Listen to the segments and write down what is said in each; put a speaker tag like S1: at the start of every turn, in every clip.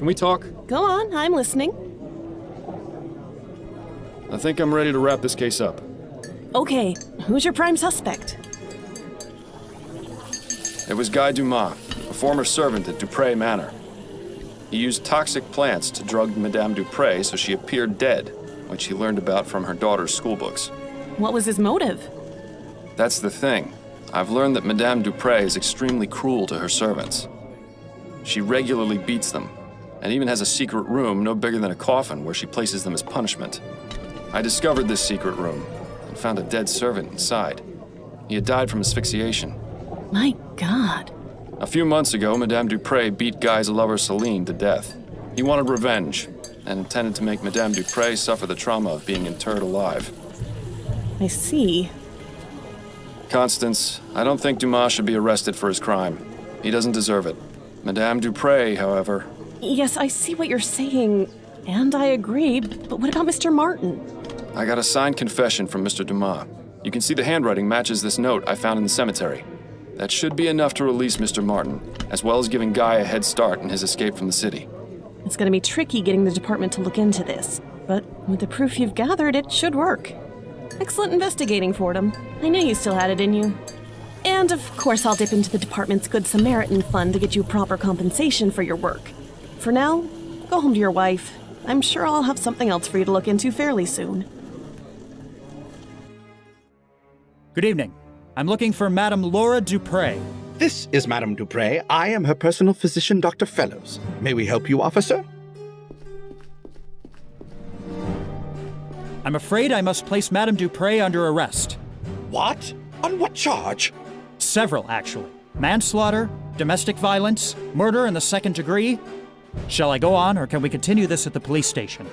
S1: Can we talk?
S2: Go on, I'm listening.
S1: I think I'm ready to wrap this case up.
S2: Okay, who's your prime suspect?
S1: It was Guy Dumas, a former servant at Dupré Manor. He used toxic plants to drug Madame Dupré so she appeared dead, which he learned about from her daughter's schoolbooks.
S2: What was his motive?
S1: That's the thing. I've learned that Madame Dupré is extremely cruel to her servants. She regularly beats them, and even has a secret room no bigger than a coffin where she places them as punishment. I discovered this secret room and found a dead servant inside. He had died from asphyxiation.
S2: My God.
S1: A few months ago, Madame Dupré beat Guy's lover Celine to death. He wanted revenge and intended to make Madame Dupré suffer the trauma of being interred alive.
S2: I see.
S1: Constance, I don't think Dumas should be arrested for his crime. He doesn't deserve it. Madame Dupré, however...
S2: Yes, I see what you're saying, and I agree, but what about Mr. Martin?
S1: I got a signed confession from Mr. Dumas. You can see the handwriting matches this note I found in the cemetery. That should be enough to release Mr. Martin, as well as giving Guy a head start in his escape from the city.
S2: It's gonna be tricky getting the department to look into this, but with the proof you've gathered, it should work. Excellent investigating, Fordham. I knew you still had it in you. And of course I'll dip into the department's Good Samaritan fund to get you proper compensation for your work. For now, go home to your wife. I'm sure I'll have something else for you to look into fairly soon.
S3: Good evening. I'm looking for Madame Laura Dupré.
S4: This is Madame Dupré. I am her personal physician, Dr. Fellows. May we help you, officer?
S3: I'm afraid I must place Madame Dupré under arrest.
S4: What? On what charge?
S3: Several, actually. Manslaughter, domestic violence, murder in the second degree. Shall I go on, or can we continue this at the police station?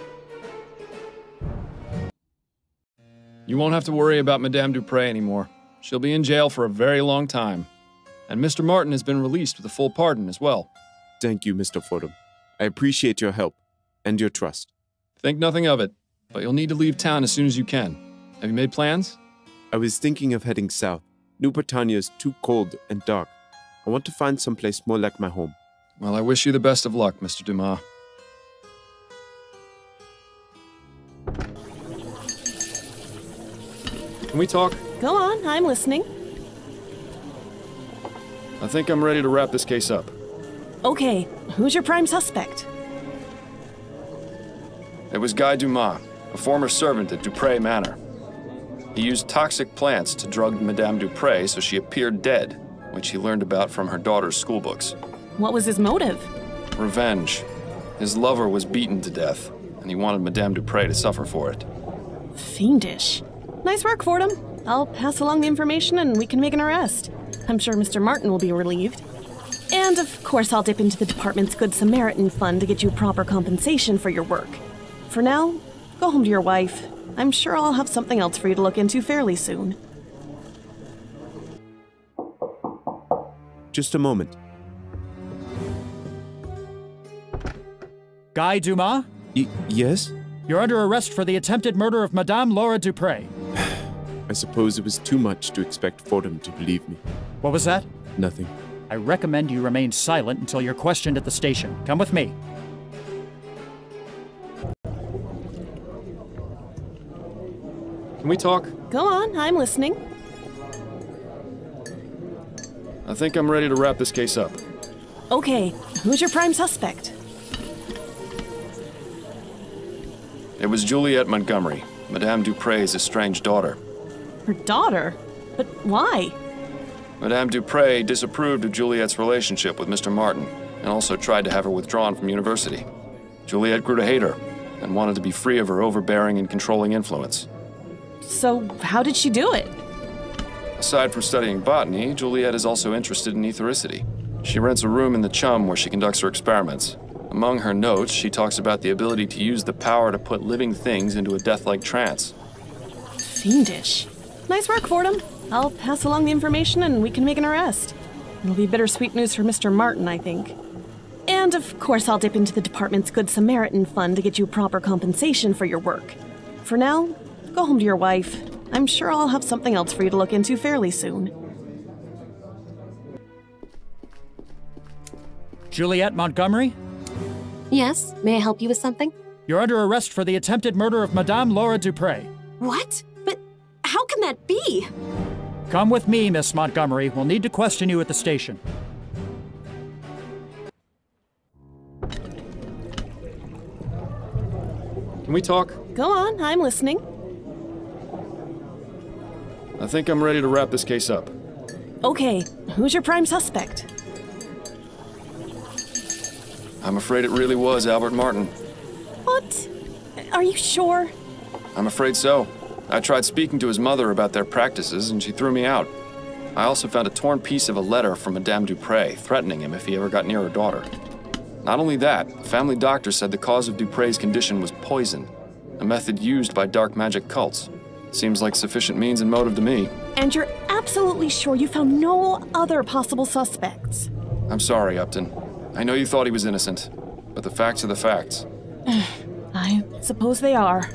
S1: You won't have to worry about Madame Dupré anymore. She'll be in jail for a very long time. And Mr. Martin has been released with a full pardon as well.
S5: Thank you, Mr. Fordham. I appreciate your help and your trust.
S1: Think nothing of it, but you'll need to leave town as soon as you can. Have you made plans?
S5: I was thinking of heading south. New Britannia is too cold and dark. I want to find someplace more like my home.
S1: Well, I wish you the best of luck, Mr. Dumas. Can we talk?
S2: Go on, I'm listening.
S1: I think I'm ready to wrap this case up.
S2: Okay, who's your prime suspect?
S1: It was Guy Dumas, a former servant at Dupré Manor. He used toxic plants to drug Madame Dupré so she appeared dead, which he learned about from her daughter's schoolbooks.
S2: What was his motive?
S1: Revenge. His lover was beaten to death, and he wanted Madame Dupré to suffer for it.
S2: Fiendish. Nice work, Fordham. I'll pass along the information and we can make an arrest. I'm sure Mr. Martin will be relieved. And of course I'll dip into the department's Good Samaritan fund to get you proper compensation for your work. For now, go home to your wife. I'm sure I'll have something else for you to look into fairly soon.
S5: Just a moment.
S3: Guy Dumas?
S5: Yes?
S3: You're under arrest for the attempted murder of Madame Laura Dupré.
S5: I suppose it was too much to expect Fordham to believe me.
S3: What was that?
S5: Nothing.
S3: I recommend you remain silent until you're questioned at the station. Come with me.
S1: Can we talk?
S2: Go on, I'm listening.
S1: I think I'm ready to wrap this case up.
S2: Okay, who's your prime suspect?
S1: It was Juliette Montgomery, Madame Dupré's estranged daughter.
S2: Her daughter? But why?
S1: Madame Dupré disapproved of Juliette's relationship with Mr. Martin and also tried to have her withdrawn from university. Juliette grew to hate her and wanted to be free of her overbearing and controlling influence.
S2: So, how did she do it?
S1: Aside from studying botany, Juliette is also interested in ethericity. She rents a room in the Chum where she conducts her experiments. Among her notes, she talks about the ability to use the power to put living things into a death-like trance.
S2: Fiendish. Nice work, Fordham. I'll pass along the information and we can make an arrest. It'll be bittersweet news for Mr. Martin, I think. And of course I'll dip into the department's Good Samaritan fund to get you proper compensation for your work. For now, go home to your wife. I'm sure I'll have something else for you to look into fairly soon.
S3: Juliette Montgomery?
S6: Yes, may I help you with something?
S3: You're under arrest for the attempted murder of Madame Laura Dupre.
S6: What? But how can that be?
S3: Come with me, Miss Montgomery. We'll need to question you at the station.
S1: Can we talk?
S2: Go on, I'm listening.
S1: I think I'm ready to wrap this case up.
S2: Okay, who's your prime suspect?
S1: I'm afraid it really was Albert Martin.
S2: What? Are you sure?
S1: I'm afraid so. I tried speaking to his mother about their practices, and she threw me out. I also found a torn piece of a letter from Madame Dupre, threatening him if he ever got near her daughter. Not only that, the family doctor said the cause of Dupre's condition was poison, a method used by dark magic cults. Seems like sufficient means and motive to me.
S2: And you're absolutely sure you found no other possible suspects?
S1: I'm sorry, Upton. I know you thought he was innocent, but the facts are the facts.
S2: I suppose they are.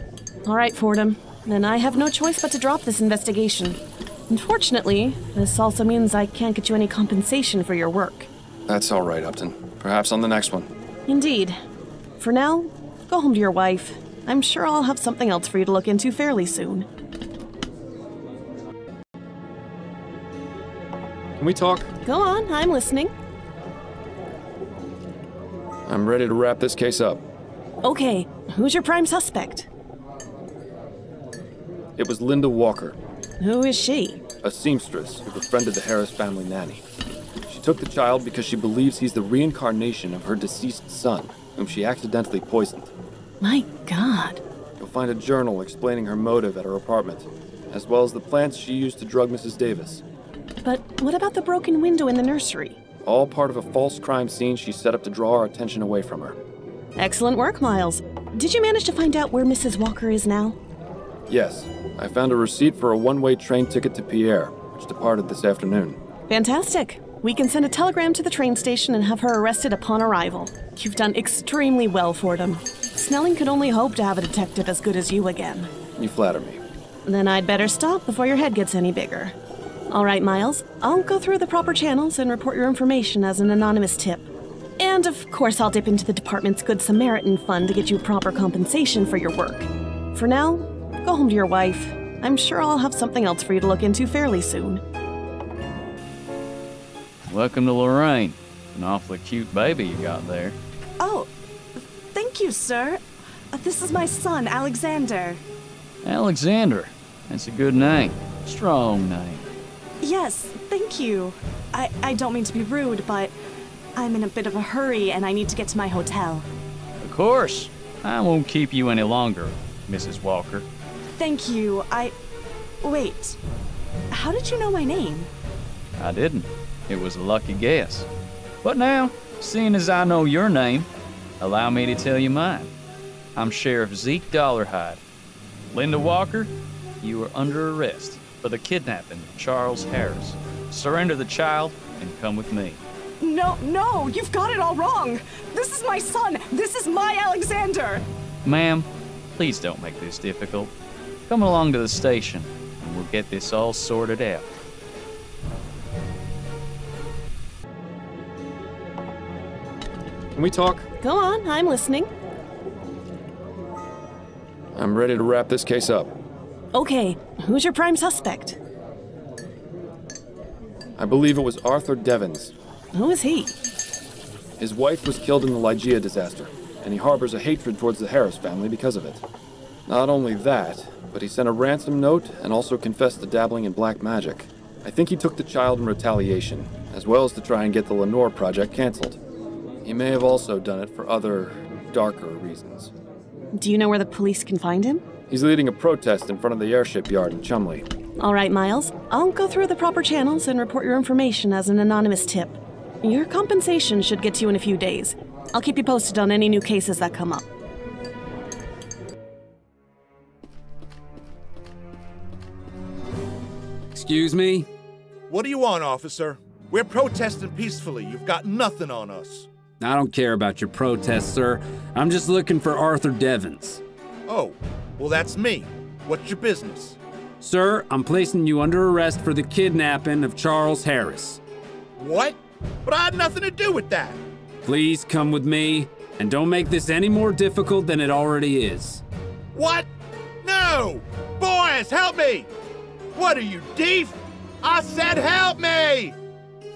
S2: All right, Fordham. Then I have no choice but to drop this investigation. Unfortunately, this also means I can't get you any compensation for your work.
S1: That's all right, Upton. Perhaps on the next one.
S2: Indeed. For now, go home to your wife. I'm sure I'll have something else for you to look into fairly soon.
S1: Can we talk?
S2: Go on, I'm listening.
S1: I'm ready to wrap this case up.
S2: Okay, who's your prime suspect?
S1: It was Linda Walker,
S2: Who is she?
S1: a seamstress who befriended the Harris family nanny. She took the child because she believes he's the reincarnation of her deceased son, whom she accidentally poisoned.
S2: My God.
S1: You'll find a journal explaining her motive at her apartment, as well as the plans she used to drug Mrs. Davis.
S2: But what about the broken window in the nursery?
S1: All part of a false crime scene she set up to draw our attention away from her.
S2: Excellent work, Miles. Did you manage to find out where Mrs. Walker is now?
S1: Yes, I found a receipt for a one-way train ticket to Pierre, which departed this afternoon.
S2: Fantastic. We can send a telegram to the train station and have her arrested upon arrival. You've done extremely well, Fordham. Snelling could only hope to have a detective as good as you again.
S1: You flatter me.
S2: Then I'd better stop before your head gets any bigger. All right, Miles. I'll go through the proper channels and report your information as an anonymous tip. And of course, I'll dip into the department's Good Samaritan Fund to get you proper compensation for your work. For now, go home to your wife. I'm sure I'll have something else for you to look into fairly soon.
S7: Welcome to Lorraine. An awfully cute baby you got there.
S8: Oh, thank you, sir. This is my son, Alexander.
S7: Alexander. That's a good name. Strong name.
S8: Yes, thank you. I don't mean to be rude, but I'm in a bit of a hurry and I need to get to my hotel.
S7: Of course. I won't keep you any longer, Mrs. Walker.
S8: Thank you. Wait. How did you know my name?
S7: I didn't. It was a lucky guess. But now, seeing as I know your name, allow me to tell you mine. I'm Sheriff Zeke Dollarhide. Linda Walker, you are under arrest for the kidnapping of Charles Harris. Surrender the child and come with me.
S8: No, you've got it all wrong. This is my son. This is my Alexander.
S7: Ma'am, please don't make this difficult. Come along to the station and we'll get this all sorted out.
S1: Can we talk?
S2: Go on, I'm listening.
S1: I'm ready to wrap this case up.
S2: Okay, who's your prime suspect?
S1: I believe it was Arthur Devens.
S2: Who is he?
S1: His wife was killed in the Lygia disaster, and he harbors a hatred towards the Harris family because of it. Not only that, but he sent a ransom note and also confessed to dabbling in black magic. I think he took the child in retaliation, as well as to try and get the Lenore project canceled. He may have also done it for other, darker reasons.
S2: Do you know where the police can find him?
S1: He's leading a protest in front of the airship yard in Chumley.
S2: All right, Miles. I'll go through the proper channels and report your information as an anonymous tip. Your compensation should get to you in a few days. I'll keep you posted on any new cases that come up.
S9: Excuse me?
S10: What do you want, officer? We're protesting peacefully. You've got nothing on us.
S9: I don't care about your protest, sir. I'm just looking for Arthur Devens.
S10: Oh, well, that's me. What's your business?
S9: Sir, I'm placing you under arrest for the kidnapping of Charles Harris.
S10: What? But I had nothing to do with that.
S9: Please come with me. And don't make this any more difficult than it already is.
S10: What? No! Boys, help me! What are you, deef? I said help me!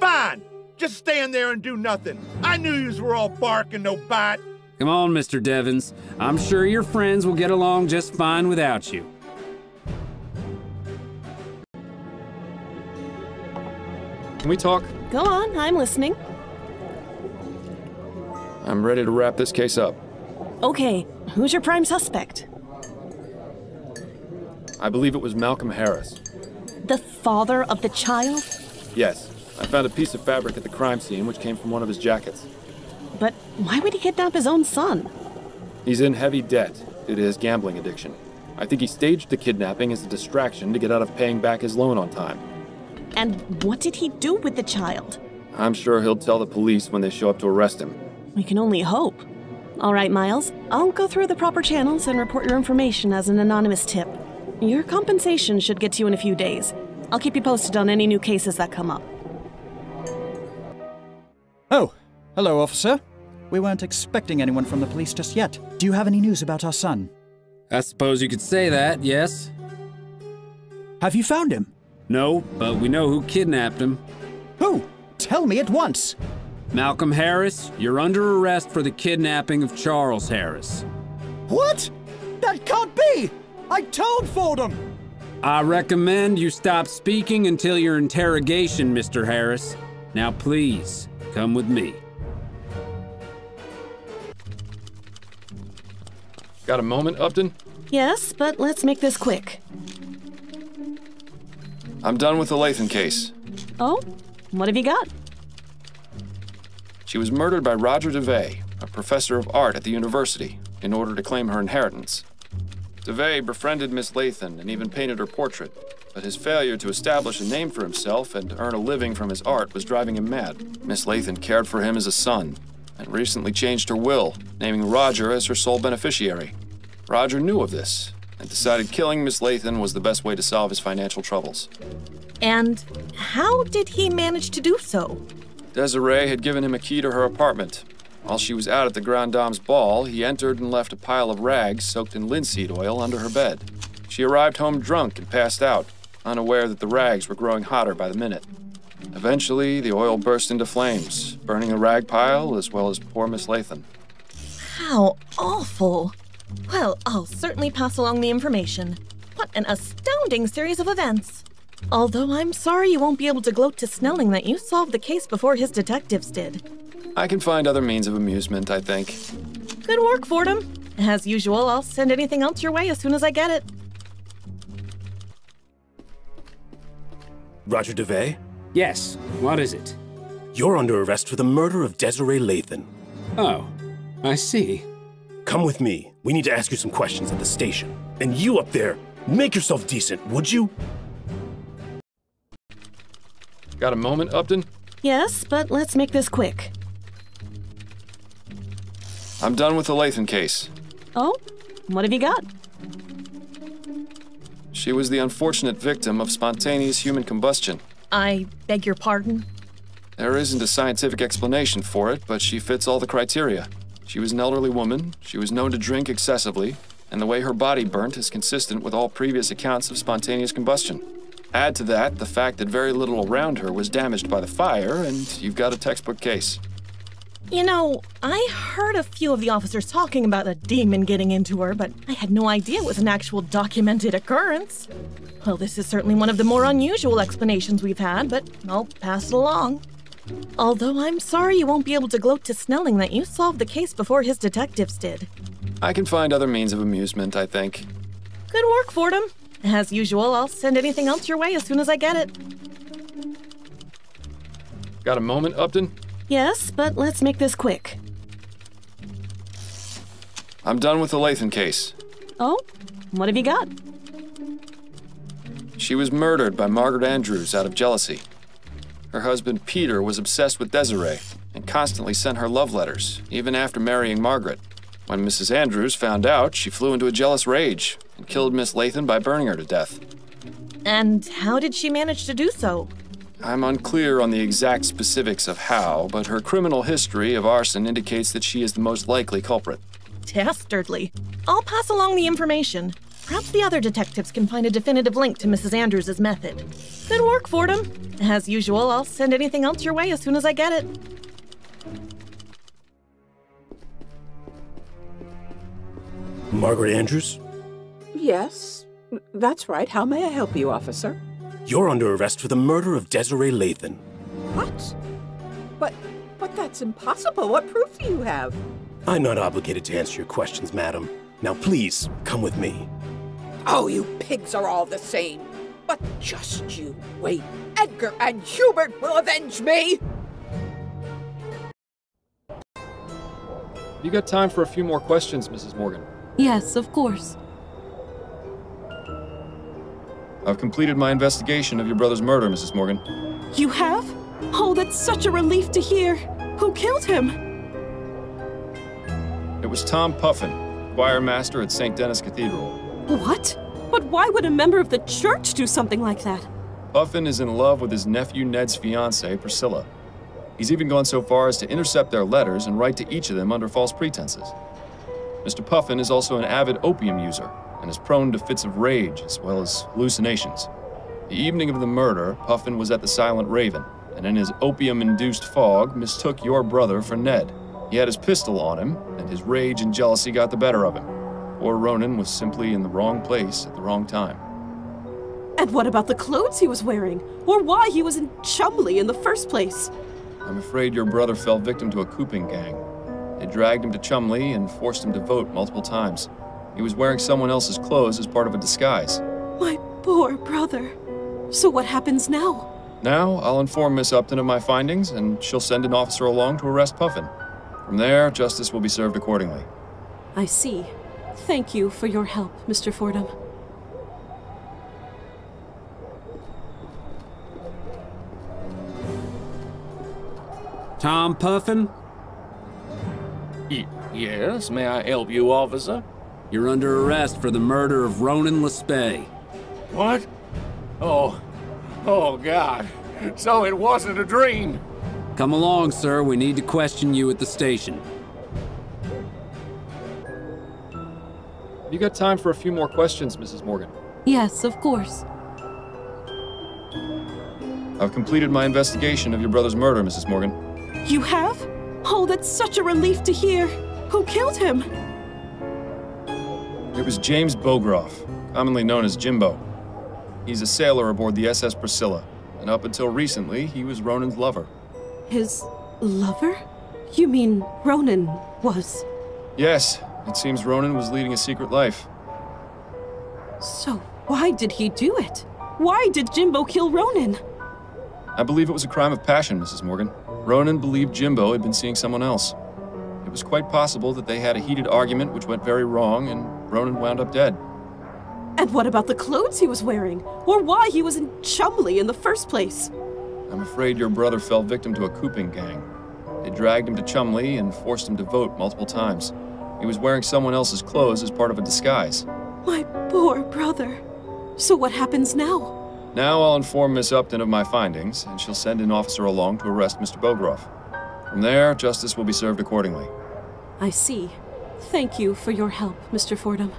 S10: Fine, just stand there and do nothing. I knew yous were all bark and no bite.
S9: Come on, Mr. Devons. I'm sure your friends will get along just fine without you.
S1: Can we talk?
S2: Go on, I'm listening.
S1: I'm ready to wrap this case up.
S2: Okay, who's your prime suspect?
S1: I believe it was Malcolm Harris.
S2: The father of the child?
S1: Yes, I found a piece of fabric at the crime scene which came from one of his jackets.
S2: But why would he kidnap his own son?
S1: He's in heavy debt due to his gambling addiction. I think he staged the kidnapping as a distraction to get out of paying back his loan on time.
S2: And what did he do with the child?
S1: I'm sure he'll tell the police when they show up to arrest him.
S2: We can only hope. All right, Miles, I'll go through the proper channels and report your information as an anonymous tip. Your compensation should get to you in a few days. I'll keep you posted on any new cases that come up.
S3: Oh, hello, officer. We weren't expecting anyone from the police just yet. Do you have any news about our son?
S9: I suppose you could say that, yes.
S3: Have you found him?
S9: No, but we know who kidnapped him.
S3: Who? Tell me at once.
S9: Malcolm Harris, you're under arrest for the kidnapping of Charles Harris.
S3: What? That can't be! I told Fordham!
S9: I recommend you stop speaking until your interrogation, Mr. Harris. Now please, come with me.
S1: Got a moment, Upton?
S2: Yes, but let's make this quick.
S1: I'm done with the Lathan case.
S2: Oh? What have you got?
S1: She was murdered by Roger DeVay, a professor of art at the university, in order to claim her inheritance. DeVay befriended Miss Lathan and even painted her portrait, but his failure to establish a name for himself and earn a living from his art was driving him mad. Miss Lathan cared for him as a son, and recently changed her will, naming Roger as her sole beneficiary. Roger knew of this, and decided killing Miss Lathan was the best way to solve his financial troubles.
S11: And how did he manage to do so?
S1: Desiree had given him a key to her apartment. While she was out at the Grand Dame's ball, he entered and left a pile of rags soaked in linseed oil under her bed. She arrived home drunk and passed out, unaware that the rags were growing hotter by the minute. Eventually, the oil burst into flames, burning the rag pile as well as poor Miss Lathan.
S11: How awful. Well, I'll certainly pass along the information. What an astounding series of events. Although I'm sorry you won't be able to gloat to Snelling that you solved the case before his detectives did.
S1: I can find other means of amusement, I think.
S11: Good work, Fordham. As usual, I'll send anything else your way as soon as I get it.
S12: Roger DeVay?
S9: Yes, what is it?
S12: You're under arrest for the murder of Desiree Lathan.
S9: Oh, I see.
S12: Come with me. We need to ask you some questions at the station. And you up there, make yourself decent, would you?
S1: Got a moment, Upton?
S2: Yes, but let's make this quick.
S1: I'm done with the Lathan case.
S2: Oh? What have you got?
S1: She was the unfortunate victim of spontaneous human combustion.
S11: I beg your pardon?
S1: There isn't a scientific explanation for it, but she fits all the criteria. She was an elderly woman, she was known to drink excessively, and the way her body burnt is consistent with all previous accounts of spontaneous combustion. Add to that the fact that very little around her was damaged by the fire, and you've got a textbook case.
S11: You know, I heard a few of the officers talking about a demon getting into her, but I had no idea it was an actual documented occurrence. Well, this is certainly one of the more unusual explanations we've had, but I'll pass it along. Although I'm sorry you won't be able to gloat to Snelling that you solved the case before his detectives did.
S1: I can find other means of amusement, I think.
S11: Good work, Fordham. As usual, I'll send anything else your way as soon as I get it.
S1: Got a moment, Upton?
S2: Yes, but let's make this quick.
S1: I'm done with the Lathan case.
S2: Oh? What have you got?
S1: She was murdered by Margaret Andrews out of jealousy. Her husband, Peter, was obsessed with Desiree and constantly sent her love letters, even after marrying Margaret. When Mrs. Andrews found out, she flew into a jealous rage and killed Miss Lathan by burning her to death.
S11: And how did she manage to do so?
S1: I'm unclear on the exact specifics of how, but her criminal history of arson indicates that she is the most likely culprit.
S11: Dastardly. I'll pass along the information. Perhaps the other detectives can find a definitive link to Mrs. Andrews' method. Good work, Fordham. As usual, I'll send anything else your way as soon as I get it.
S12: Margaret Andrews?
S13: Yes, that's right. How may I help you, officer?
S12: You're under arrest for the murder of Desiree Lathan.
S13: What? But that's impossible. What proof do you have?
S12: I'm not obligated to answer your questions, madam. Now please, come with me.
S13: Oh, you pigs are all the same. But just you wait. Edgar and Hubert will avenge me!
S1: You got time for a few more questions, Mrs. Morgan?
S6: Yes, of course.
S1: I've completed my investigation of your brother's murder, Mrs. Morgan.
S8: You have? Oh, that's such a relief to hear. Who killed him?
S1: It was Tom Puffin, choir master at St. Denis Cathedral.
S8: What? But why would a member of the church do something like that?
S1: Puffin is in love with his nephew Ned's fiancée, Priscilla. He's even gone so far as to intercept their letters and write to each of them under false pretenses. Mr. Puffin is also an avid opium user and is prone to fits of rage as well as hallucinations. The evening of the murder, Puffin was at the Silent Raven, and in his opium-induced fog, mistook your brother for Ned. He had his pistol on him, and his rage and jealousy got the better of him. Poor Ronan was simply in the wrong place at the wrong time.
S8: And what about the clothes he was wearing? Or why he was in Chumley in the first place?
S1: I'm afraid your brother fell victim to a cooping gang. They dragged him to Chumley and forced him to vote multiple times. He was wearing someone else's clothes as part of a disguise.
S8: My poor brother. So what happens now?
S1: Now, I'll inform Miss Upton of my findings, and she'll send an officer along to arrest Puffin. From there, justice will be served accordingly.
S8: I see. Thank you for your help, Mr. Fordham.
S9: Tom Puffin?
S14: Yes, may I help you, officer?
S9: You're under arrest for the murder of Ronan Lespay.
S14: What? Oh, God. So it wasn't a dream.
S9: Come along, sir. We need to question you at the station.
S1: You got time for a few more questions, Mrs. Morgan?
S6: Yes, of course.
S1: I've completed my investigation of your brother's murder, Mrs. Morgan.
S8: You have? Oh, that's such a relief to hear. Who killed him?
S1: It was James Bogroff, commonly known as Jimbo. He's a sailor aboard the SS Priscilla, and up until recently, he was Ronan's lover.
S8: His lover? You mean Ronan was?
S1: Yes, it seems Ronan was leading a secret life.
S8: So why did he do it? Why did Jimbo kill Ronan?
S1: I believe it was a crime of passion, Mrs. Morgan. Ronan believed Jimbo had been seeing someone else. It was quite possible that they had a heated argument which went very wrong, and Ronan wound up dead.
S8: And what about the clothes he was wearing? Or why he was in Chumley in the first place?
S1: I'm afraid your brother fell victim to a cooping gang. They dragged him to Chumley and forced him to vote multiple times. He was wearing someone else's clothes as part of a disguise.
S8: My poor brother. So what happens now?
S1: Now I'll inform Miss Upton of my findings, and she'll send an officer along to arrest Mr. Bogroff. From there, justice will be served accordingly.
S8: I see. Thank you for your help, Mr. Fordham.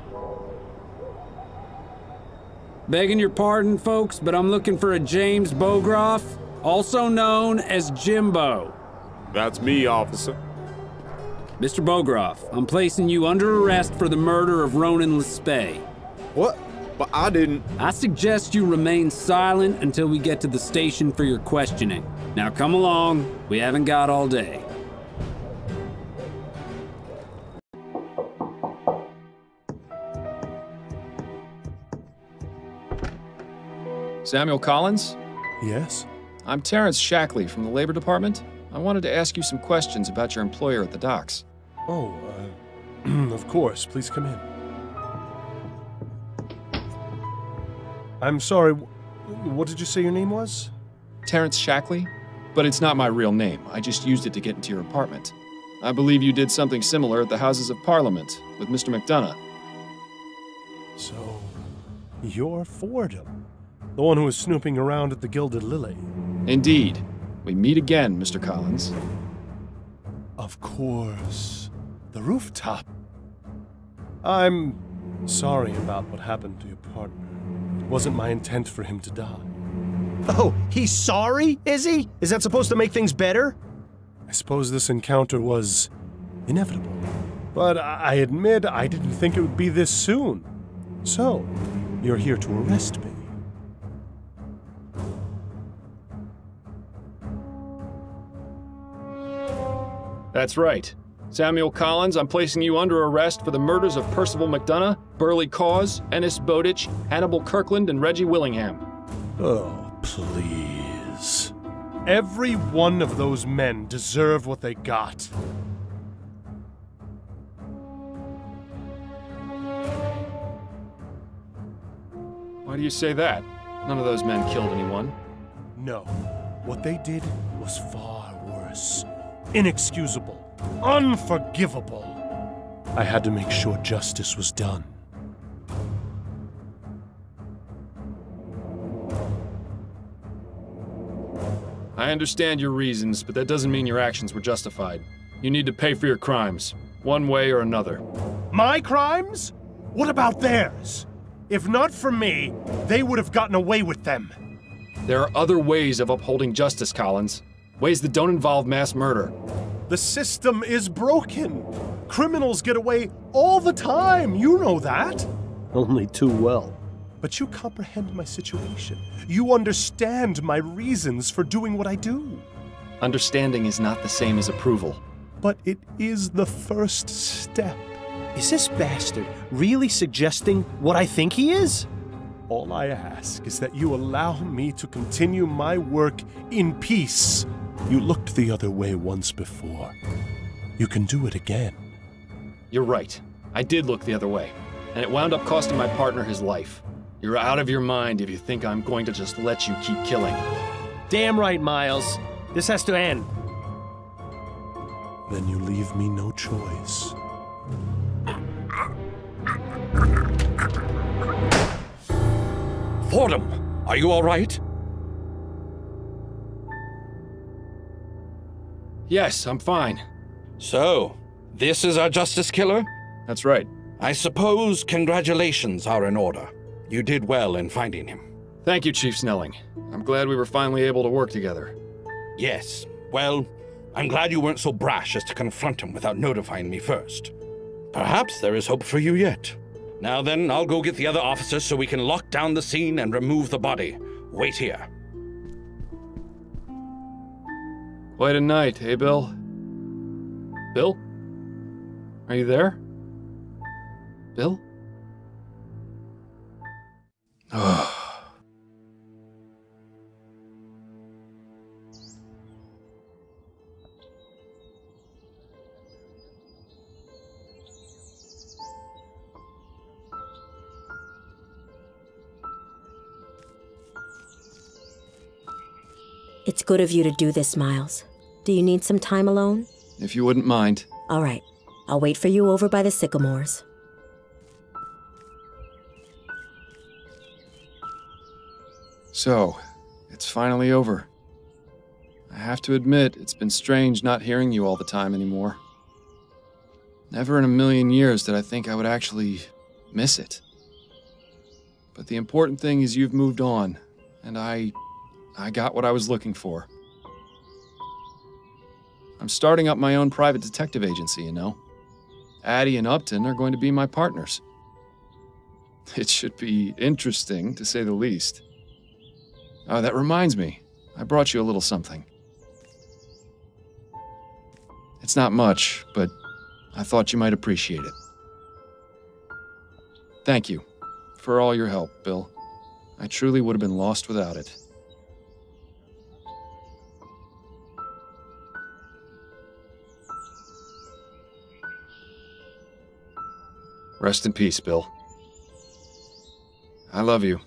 S9: Begging your pardon, folks, but I'm looking for a James Bogroff, also known as Jimbo.
S5: That's me, officer.
S9: Mr. Bogroff, I'm placing you under arrest for the murder of Ronan Lespay.
S5: What? But I didn't.
S9: I suggest you remain silent until we get to the station for your questioning. Now come along, we haven't got all day.
S1: Samuel Collins?
S12: Yes?
S1: I'm Terrence Shackley from the Labor Department. I wanted to ask you some questions about your employer at the docks.
S12: Oh, of course. Please come in. I'm sorry, what did you say your name was?
S1: Terrence Shackley? But it's not my real name. I just used it to get into your apartment. I believe you did something similar at the Houses of Parliament with Mr. McDonough.
S12: So, you're Fordham, the one who was snooping around at the Gilded Lily.
S1: Indeed. We meet again, Mr. Collins.
S15: Of course. The rooftop. I'm sorry about what happened to your partner. It wasn't my intent for him to die.
S12: Oh, he's sorry, is he? Is that supposed to make things better?
S15: I suppose this encounter was inevitable. But I admit I didn't think it would be this soon. So, you're here to arrest me.
S1: That's right. Samuel Collins, I'm placing you under arrest for the murders of Percival McDonough, Burley Cause, Ennis Bowditch, Hannibal Kirkland, and Reggie Willingham.
S15: Oh, please. Every one of those men deserved what they got.
S1: Why do you say that? None of those men killed anyone.
S15: No. What they did was far worse. Inexcusable. Unforgivable. I had to make sure justice was done.
S1: I understand your reasons, but that doesn't mean your actions were justified. You need to pay for your crimes, one way or another.
S15: My crimes? What about theirs? If not for me, they would have gotten away with them.
S1: There are other ways of upholding justice, Collins. Ways that don't involve mass murder.
S15: The system is broken. Criminals get away all the time, you know that.
S12: Only too well.
S15: But you comprehend my situation. You understand my reasons for doing what I do.
S1: Understanding is not the same as approval.
S15: But it is the first step.
S12: Is this bastard really suggesting what I think he is?
S15: All I ask is that you allow me to continue my work in peace. You looked the other way once before. You can do it again.
S1: You're right. I did look the other way, and it wound up costing my partner his life. You're out of your mind if you think I'm going to just let you keep killing.
S12: Damn right, Miles. This has to end.
S15: Then you leave me no choice.
S4: Fordham, are you all right?
S1: Yes, I'm fine.
S4: So, this is our justice killer?
S1: That's right.
S4: I suppose congratulations are in order. You did well in finding him.
S1: Thank you, Chief Snelling. I'm glad we were finally able to work together.
S4: Yes. Well, I'm glad you weren't so brash as to confront him without notifying me first. Perhaps there is hope for you yet. Now then, I'll go get the other officers so we can lock down the scene and remove the body. Wait here.
S1: Quite a night, eh, Bill? Bill? Are you there? Bill?
S16: It's good of you to do this, Miles. Do you need some time alone?
S1: If you wouldn't mind.
S16: All right. I'll wait for you over by the sycamores.
S1: So, it's finally over. I have to admit, it's been strange not hearing you all the time anymore. Never in a million years did I think I would actually miss it. But the important thing is you've moved on, and I got what I was looking for. I'm starting up my own private detective agency, you know. Addie and Upton are going to be my partners. It should be interesting, to say the least. Oh, that reminds me. I brought you a little something. It's not much, but I thought you might appreciate it. Thank you for all your help, Bill. I truly would have been lost without it. Rest in peace, Bill. I love you.